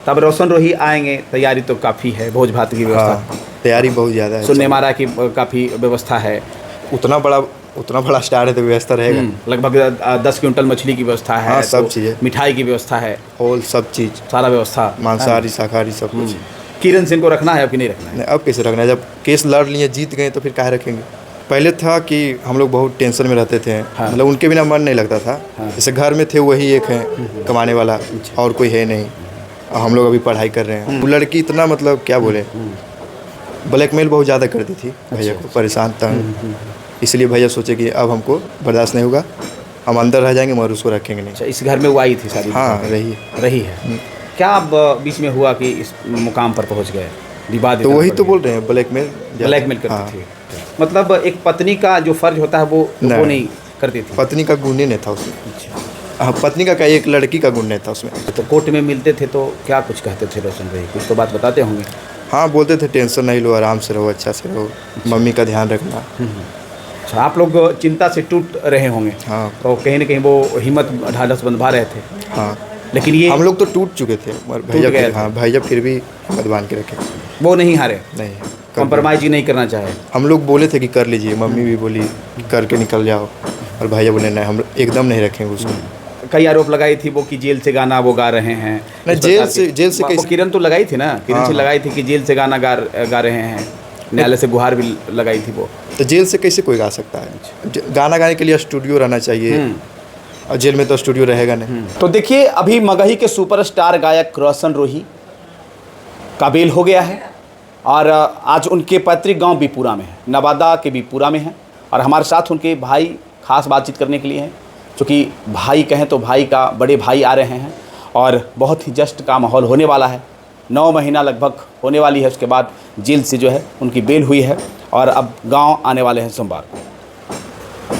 तब रोशन रोही आएंगे, तैयारी तो काफ़ी है, भोज भात की व्यवस्था। हाँ, तैयारी बहुत ज़्यादा है। सुनने मारा की काफ़ी व्यवस्था है। उतना बड़ा स्टार है तो व्यवस्था रहेगा। लगभग 10 क्विंटल मछली की व्यवस्था है। हाँ, सब तो चीज़ें, मिठाई की व्यवस्था है, होल सब चीज़, सारा व्यवस्था। मांसाहारी शाकाहारी सब कुछ। किरण सिंह को रखना है अब कि नहीं रखना है? नहीं, अब कैसे रखना है? जब केस लड़ लिए जीत गए तो फिर काहे रखेंगे। पहले था कि हम लोग बहुत टेंशन में रहते थे। हाँ। मतलब उनके बिना मन नहीं लगता था। हाँ। जैसे घर में थे वही एक हैं कमाने वाला, और कोई है नहीं। और हम लोग अभी पढ़ाई कर रहे हैं। वो लड़की इतना मतलब क्या बोले, ब्लैकमेल बहुत ज़्यादा करती थी भैया को, परेशान तंग। इसलिए भैया सोचे कि अब हमको बर्दाश्त नहीं होगा, हम अंदर रह जाएंगे मगर उसको रखेंगे नहीं। अच्छा, इस घर में वो आई थी सारी? हाँ, रही है। क्या अब बीच में हुआ कि इस मुकाम पर पहुंच गए, विवाद? तो वही तो बोल रहे हैं, ब्लैकमेल करती हाँ। थी। मतलब एक पत्नी का जो फर्ज होता है वो नहीं करती थी। पत्नी का गुण ही नहीं था उसमें। हाँ, पत्नी का क्या, एक लड़की का गुण नहीं था उसमें। तो कोर्ट में मिलते थे तो क्या कुछ कहते थे रोशन भाई? कुछ तो बात बताते होंगे। हाँ, बोलते थे टेंशन नहीं लो, आराम से रहो, अच्छा से रहो, मम्मी का ध्यान रखना। अच्छा, आप लोग चिंता से टूट रहे होंगे। हाँ। तो कहीं ना कहीं वो हिम्मत ढाढ़स बंधवा रहे थे। हाँ, लेकिन ये हम लोग तो टूट चुके थे मगर भैया गए थे। हाँ, भैया फिर भी हिम्मत बांध के रखे। वो नहीं हारे, नहीं, कॉम्प्रोमाइज़ ही नहीं करना चाहे। हम लोग बोले थे कि कर लीजिए, मम्मी भी बोली करके निकल जाओ, और भैया बोले नहीं, हम एकदम नहीं रखेंगे उसको। कई आरोप लगाई थी वो कि जेल से गाना वो गा रहे हैं। नहीं, जेल से वो कैसे? किरण तो लगाई थी ना, किरण से हाँ। लगाई थी कि जेल से गाना गा रहे हैं। न्यायालय से गुहार भी लगाई थी वो। तो जेल से कैसे कोई गा सकता है? गाना गाने के लिए स्टूडियो रहना चाहिए, और जेल में तो स्टूडियो रहेगा नहीं। तो देखिए, अभी मगही के सुपरस्टार गायक रोशन रोही का बेल हो गया है और आज उनके पैतृक गांव बीपुरा में है, नवादा के बीपुरा में है। और हमारे साथ उनके भाई खास बातचीत करने के लिए हैं, क्योंकि भाई कहें तो भाई का बड़े भाई आ रहे हैं और बहुत ही जश्न का माहौल होने वाला है। 9 महीना लगभग होने वाली है, उसके बाद जेल से जो है उनकी बेल हुई है और अब गांव आने वाले हैं सोमवार को।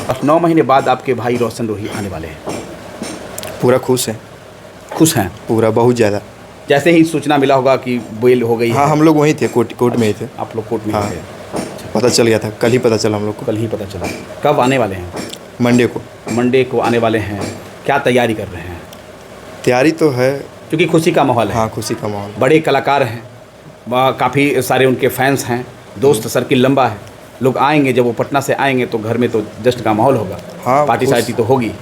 और 9 महीने बाद आपके भाई रोशन रोही आने वाले हैं। पूरा खुश है। खुश हैं? पूरा बहुत ज़्यादा। जैसे ही सूचना मिला होगा कि बेल हो गई हाँ, है। हम लोग वहीं थे, कोर्ट में ही थे। आप लोग कोर्ट में हाँ। थे? पता चल गया था, कल ही पता चला हम लोग को। कल ही पता चला। कब आने वाले हैं? मंडे को। मंडे को आने वाले हैं। क्या तैयारी कर रहे हैं? तैयारी तो है, क्योंकि खुशी का माहौल है। हाँ, खुशी का माहौल। बड़े कलाकार हैं, काफ़ी सारे उनके फैंस हैं, दोस्त सर्किल लंबा है। लोग आएंगे, जब वो पटना से आएंगे तो घर में तो जश्न का माहौल होगा। हाँ, पार्टी सार्टी तो होगी।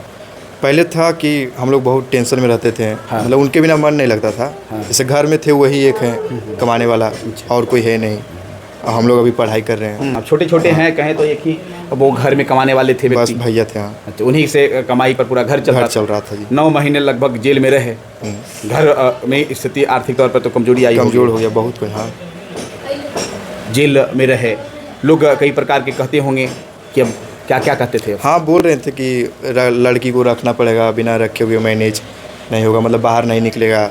पहले था कि हम लोग बहुत टेंशन में रहते थे। हाँ। मतलब उनके बिना मन नहीं लगता था। हाँ। जैसे घर में थे वही एक हैं कमाने वाला, और कोई है नहीं। और हम लोग अभी पढ़ाई कर रहे हैं। अब छोटे छोटे हैं, कहें तो एक ही वो घर में कमाने वाले थे बस व्यक्ति। भैया थे। हाँ, अच्छा, उन्हीं से कमाई पर पूरा घर चल रहा था जी। 9 महीने लगभग जेल में रहे। घर में स्थिति आर्थिक तौर पर तो कमजोरी आई होगी। कमजोर हो गया बहुत कोई। हाँ, जेल में रहे लोग कई प्रकार के कहते होंगे कि अब क्या क्या कहते थे? हाँ, बोल रहे थे कि लड़की को रखना पड़ेगा, बिना रखे हुए मैनेज नहीं होगा, मतलब बाहर नहीं निकलेगा।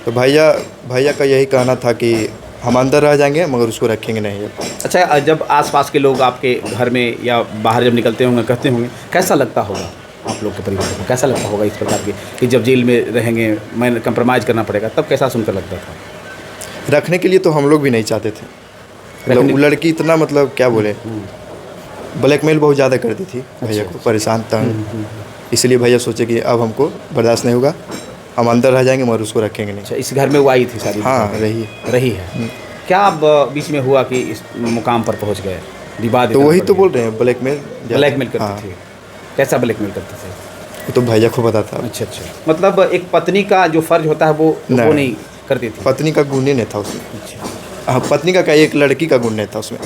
तो भैया का यही कहना था कि हम अंदर रह जाएंगे मगर उसको रखेंगे नहीं। अच्छा, जब आसपास के लोग आपके घर में या बाहर जब निकलते होंगे, कहते होंगे, कैसा लगता होगा आप लोग के परिवार को? कैसा लगता होगा इस प्रकार के कि जब जेल में रहेंगे, मैं कंप्रोमाइज़ करना पड़ेगा, तब कैसा सुनकर लगता था? रखने के लिए तो हम लोग भी नहीं चाहते थे। मतलब वो लड़की इतना मतलब क्या बोले, ब्लैकमेल बहुत ज़्यादा करती थी भैया को, परेशान तंग। इसलिए भैया सोचे कि अब हमको बर्दाश्त नहीं होगा, हम अंदर रह जाएंगे मगर उसको रखेंगे नहीं। अच्छा, इस घर में वो आई थी सारी? हाँ, रही है। क्या अब बीच में हुआ कि इस मुकाम पर पहुंच गए, विवाद? तो वही तो बोल रहे हैं, ब्लैकमेल करती हाँ। थी। कैसा ब्लैकमेल करते थे? वो तो भैया को पता था। अच्छा, मतलब एक पत्नी का जो फर्ज होता है वो नहीं करती थी। पत्नी का गुण ही नहीं था उसमें। अच्छा। हाँ, पत्नी का क्या, एक लड़की का गुण नहीं था उसमें।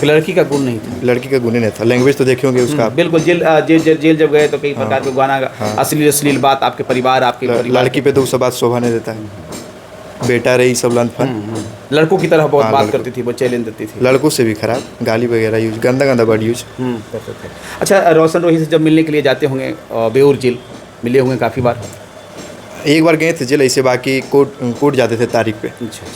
लड़की का गुण नहीं था? लड़की का गुण ही नहीं था। लैंग्वेज तो देखे होंगे उसका। बिल्कुल। जेल जब गए तो कई प्रकार के गाना, अश्लील बात आपके परिवार लड़की पे तो सब बात शोभा नहीं देता है। बेटा रही सब लंदफन। लड़कों की तरह बहुत बात करती थी वो, चैलेंज देती थी। लड़कों से भी खराब, गाली वगैरह यूज, गंदा वर्ड यूज करते थे। अच्छा, रोशन रोही से जब मिलने के लिए जाते होंगे बेऊर जेल, मिले होंगे काफ़ी बार? एक बार गए थे जेल ऐसे, बाकी कोर्ट जाते थे तारीख पे। अच्छा,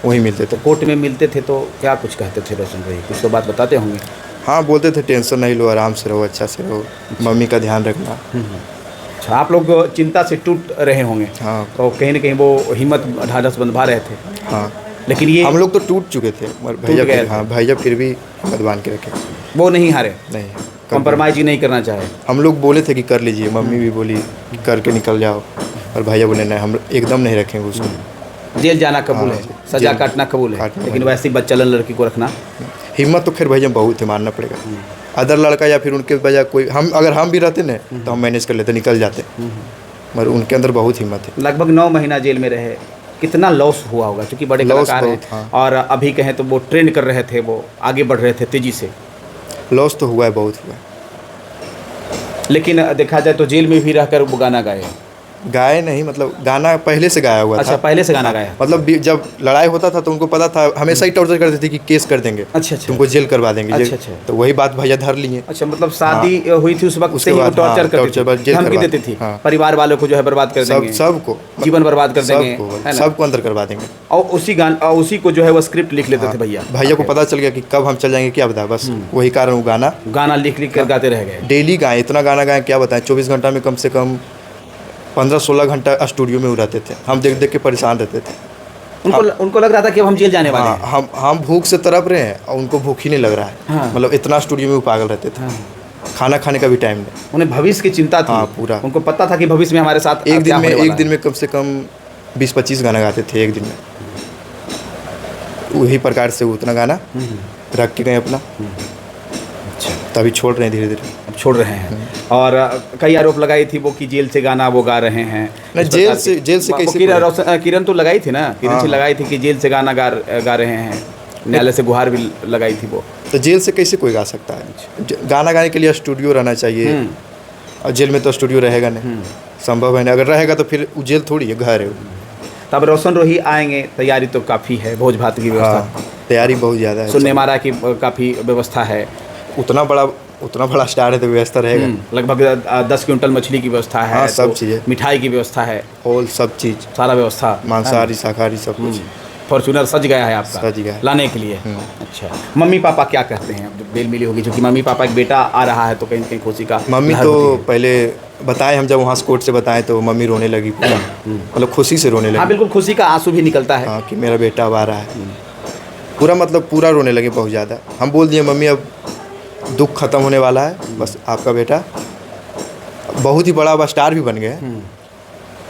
वहीं मिलते थे। कोर्ट में मिलते थे तो क्या कुछ कहते थे रोशन रोही? कुछ तो बात बताते होंगे। हाँ, बोलते थे टेंशन नहीं लो, आराम से रहो, अच्छा से रहो, मम्मी का ध्यान रखना। अच्छा, आप लोग चिंता से टूट रहे होंगे। हाँ। तो कहीं ना कहीं वो हिम्मत ढाढ़स बंधवा रहे थे। हाँ, लेकिन ये हम लोग तो टूट चुके थे मगर भैया फिर भी हिम्मत बांध के रखे। वो नहीं हारे, नहीं, कॉम्प्रोमाइज़ ही नहीं करना चाहे। हम लोग बोले थे कि कर लीजिए, मम्मी भी बोली करके निकल जाओ, और भैया बोले नहीं, हम एकदम नहीं रखेंगे उसको। जेल जाना कबूल है, सजा जेल काटना कबूल है, काटना लेकिन वैसे ही बच्चा लड़की को रखना। हिम्मत तो खैर भैया बहुत है, मानना पड़ेगा। अदर लड़का या फिर उनके वजह कोई अगर हम भी रहते ना तो हम मैनेज कर लेते, निकल जाते, मगर उनके अंदर बहुत हिम्मत है। लगभग 9 महीना जेल में रहे, कितना लॉस हुआ होगा, क्योंकि बड़े लॉस कलाकार हैं। बहुत, हाँ। और अभी कहें तो वो ट्रेंड कर रहे थे, वो आगे बढ़ रहे थे तेजी से, लॉस तो हुआ है, बहुत हुआ है। लेकिन देखा जाए तो जेल में भी रहकर वो गाना गाए। गाए नहीं, मतलब गाना पहले से गाया हुआ अच्छा, था। पहले से गाना गाया। मतलब जब लड़ाई होता था तो उनको पता था, हमेशा ही टॉर्चर करते थे कि केस कर देंगे, अच्छा अच्छा तुमको जेल करवा देंगे। अच्छा, अच्छा। तो वही बात भैया धर लिए। अच्छा, मतलब शादी हुई थी उस वक्त उसके से ही वो बाद, टॉर्चर हाँ, करती टॉर्चर बाद थी, जेल धमकी करवा- देती थी, हाँ। परिवार वालों को जो है बर्बाद कर देंगे, सबको जीवन बर्बाद कर देंगे, है ना? सबको अंदर करवा देंगे। और उसी को जो है वो स्क्रिप्ट लिख लेते थे भैया। भैया को पता चल गया कि कब हम चल जाएंगे, क्या बताया, बस वही कारण वो गाना लिख लिख कर गाते रह गए। डेली गाए, इतना गाना गाए क्या बताएं। 24 घंटा में कम से कम 15-16 घंटा स्टूडियो में रहते थे। हम देख देख के परेशान रहते थे। उनको लग रहा था कि अब हम जेल जाने वाले हैं। हाँ, हम भूख से तड़प रहे हैं और उनको भूख ही नहीं लग रहा है। हाँ। मतलब इतना स्टूडियो में वो पागल रहते थे। खाना खाने का भी टाइम नहीं। उन्हें भविष्य की चिंता थी। हाँ, पूरा। उनको पता था कि भविष्य में हमारे साथ एक क्या होने वाला दिन में कम से कम 20-25 गाना गाते थे एक दिन में। वही प्रकार से उतना गाना रख के गए अपना। अच्छा, तभी छोड़ रहे हैं धीरे धीरे। अब छोड़ रहे हैं। और कई आरोप लगाई थी वो कि जेल से गाना वो गा रहे हैं। नहीं, जेल से कैसे किरण तो लगाई थी ना, किरण से लगाई थी कि जेल से गाना गा रहे हैं, न्यायालय से गुहार भी लगाई थी वो। तो जेल से कैसे कोई गा सकता है? गाना गाने के लिए स्टूडियो रहना चाहिए, और जेल में तो स्टूडियो रहेगा नहीं, संभव है नहीं। अगर रहेगा तो फिर वो जेल थोड़ी है, घर है वो। तब रोशन रोही आएंगे, तैयारी तो काफ़ी है, भोज भात की व्यवस्था, हाँ, तैयारी बहुत ज़्यादा है। सुनने मारा की काफ़ी व्यवस्था है। उतना बड़ा स्टार है तो व्यवस्था रहेगा। लगभग 10 क्विंटल मछली की व्यवस्था है। हाँ, सब तो चीज़ें, मिठाई की व्यवस्था है, होल सब चीज़, सारा व्यवस्था, मांसाहारी शाकाहारी सब कुछ। फॉर्चूनर सज गया है आपका, सज गया है। लाने के लिए। अच्छा, मम्मी पापा क्या कहते हैं? अब बेल मिली होगी, क्योंकि मम्मी पापा एक बेटा आ रहा है तो कहीं कहीं खुशी का मम्मी लहर तो होती है। पहले बताए, हम जब वहाँ से कोर्ट से बताएं तो मम्मी रोने लगी पूरा, मतलब खुशी से रोने हाँ, लगी। बिल्कुल खुशी का आंसू भी निकलता है। हाँ, कि मेरा बेटा अब आ रहा है। पूरा मतलब पूरा रोने लगे बहुत ज़्यादा। हम बोल दिए मम्मी अब दुख खत्म होने वाला है, बस आपका बेटा बहुत ही बड़ा स्टार भी बन गया है,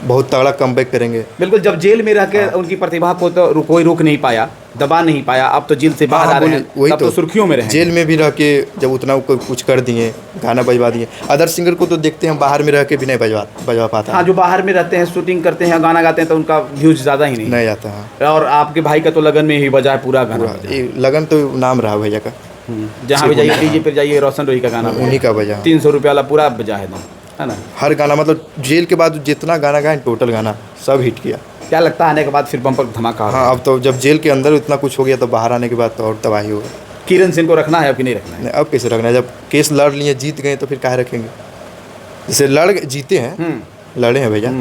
बहुत तगड़ा कमबैक करेंगे। बिल्कुल, जब जेल में रहकर उनकी प्रतिभा को तो कोई रोक नहीं पाया, दबा नहीं पाया, अब तो जेल से बाहर आ रहे हैं, वही तब तो सुर्खियों में रहे। जेल में भी रह के जब उतना कुछ कर दिए, गाना बजवा दिए। अदर सिंगर को तो देखते हैं बाहर में रह के भी नहीं बजवा पाता। हाँ, जो बाहर में रहते हैं, शूटिंग करते हैं, गाना गाते हैं, तो उनका व्यूज ज़्यादा ही नहीं आता। हाँ, और आपके भाई का तो लगन में ही बजा है पूरा गाना। ये लगन तो नाम रहा भैया का। जहाँ भी जाइए, डीजे पर जाइए, रोशन रोही का गाना उन्हीं का बजा। 300 रुपये वाला पूरा बजा है ना। हर गाना, मतलब जेल के बाद जितना गाना गाए टोटल गाना सब हिट किया। क्या लगता है आने के बाद फिर बम्पर धमाका होगा? हाँ, अब तो जब जेल के अंदर इतना कुछ हो गया तो बाहर आने के बाद तो और तबाही होगा। किरण सिंह को रखना है अब कि नहीं रखना है? नहीं, अब कैसे रखना है? जब केस लड़ लिए, जीत गए तो फिर काहे रखेंगे? जैसे जीते हैं, लड़े हैं भैया,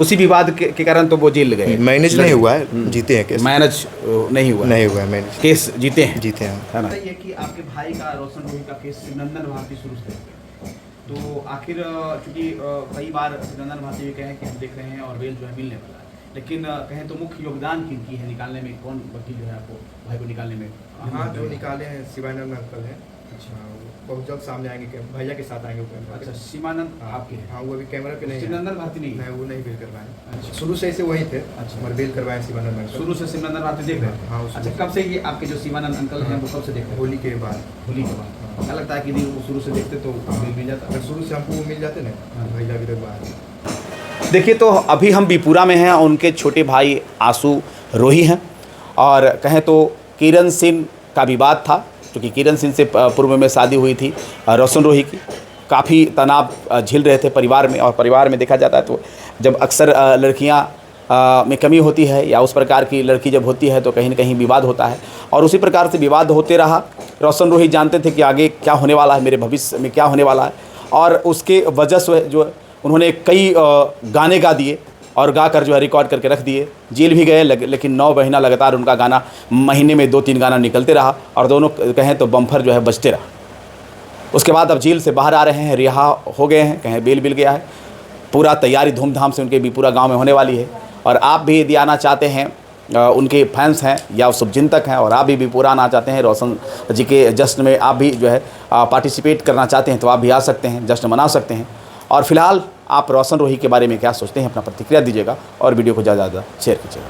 उसी विवाद के कारण तो वो जेल गए। मैनेज नहीं हुआ है, जीते हैं केस। मैनेज नहीं हुआ है मैनेज, केस जीते हैं, जीते हैं। है ना? ये कि आपके भाई का, रोशन रोही का केस सिमरन भारती शुरू से, तो आखिर चूँकि कई बार सिमरन भारती भी कहें कि हम देख रहे हैं और बेल जो है मिलने वाला है, लेकिन कहें तो मुख्य योगदान किनकी है निकालने में? कौन वकील जो है आपको भाई को निकालने में? हाँ, जो निकाले हैं शिवानंद अंकल हैं। अच्छा, बहुत जल्द सामने आएंगे, भैया के साथ आएंगे। अच्छा, शिवानंद आपके हैं? हाँ, वो अभी कैमरा पे नहीं है। सिमरन भारती नहीं है? वो नहीं बेल करवाए। अच्छा, शुरू से ऐसे वही थे। अच्छा, मगर बेल करवाए शिवानंद अंकल। शुरू से सिमरन भारती देख रहे हैं? हाँ, अच्छा, कब से ये आपके जो शिवानंद अंकल हैं वो कब से देख रहे हैं? होली के बाद। होली के बाद। क्या लगता है कि नहीं वो शुरू से देखते तो बेल मिल जाता? अगर शुरू से हमको वो मिल जाते ना, भैया अभी तक बाहर। देखिए, तो अभी हम बीपुरा में हैं और उनके छोटे भाई आंसू रोही हैं, और कहें तो किरण सिंह का विवाद था, क्योंकि किरण सिंह से पूर्व में शादी हुई थी रोशन रोही की। काफ़ी तनाव झेल रहे थे परिवार में, और परिवार में देखा जाता है तो जब अक्सर लड़कियां में कमी होती है या उस प्रकार की लड़की जब होती है तो कहीं ना कहीं विवाद होता है, और उसी प्रकार से विवाद होते रहा। रोशन रोही जानते थे कि आगे क्या होने वाला है, मेरे भविष्य में क्या होने वाला है, और उसके वजह से जो उन्होंने कई गाने गा दिए और गा कर जो है रिकॉर्ड करके रख दिए। जेल भी गए, लेकिन 9 महीना लगातार उनका गाना, महीने में 2-3 गाना निकलते रहा, और दोनों कहें तो बम्फर जो है बजते रहा। उसके बाद अब जेल से बाहर आ रहे हैं, रिहा हो गए हैं, कहें बेल मिल गया है। पूरा तैयारी धूमधाम से उनके बीपुरा गाँव में होने वाली है, और आप भी यदि आना चाहते हैं, उनके फैंस हैं या शुभचिंतक हैं, और आप भी बीपुरा आना चाहते हैं, रोशन जी के जश्न में आप भी जो है पार्टिसिपेट करना चाहते हैं, तो आप भी आ सकते हैं, जश्न मना सकते हैं। और फिलहाल आप रोशन रोही के बारे में क्या सोचते हैं, अपना प्रतिक्रिया दीजिएगा और वीडियो को ज़्यादा से ज़्यादा शेयर कीजिएगा।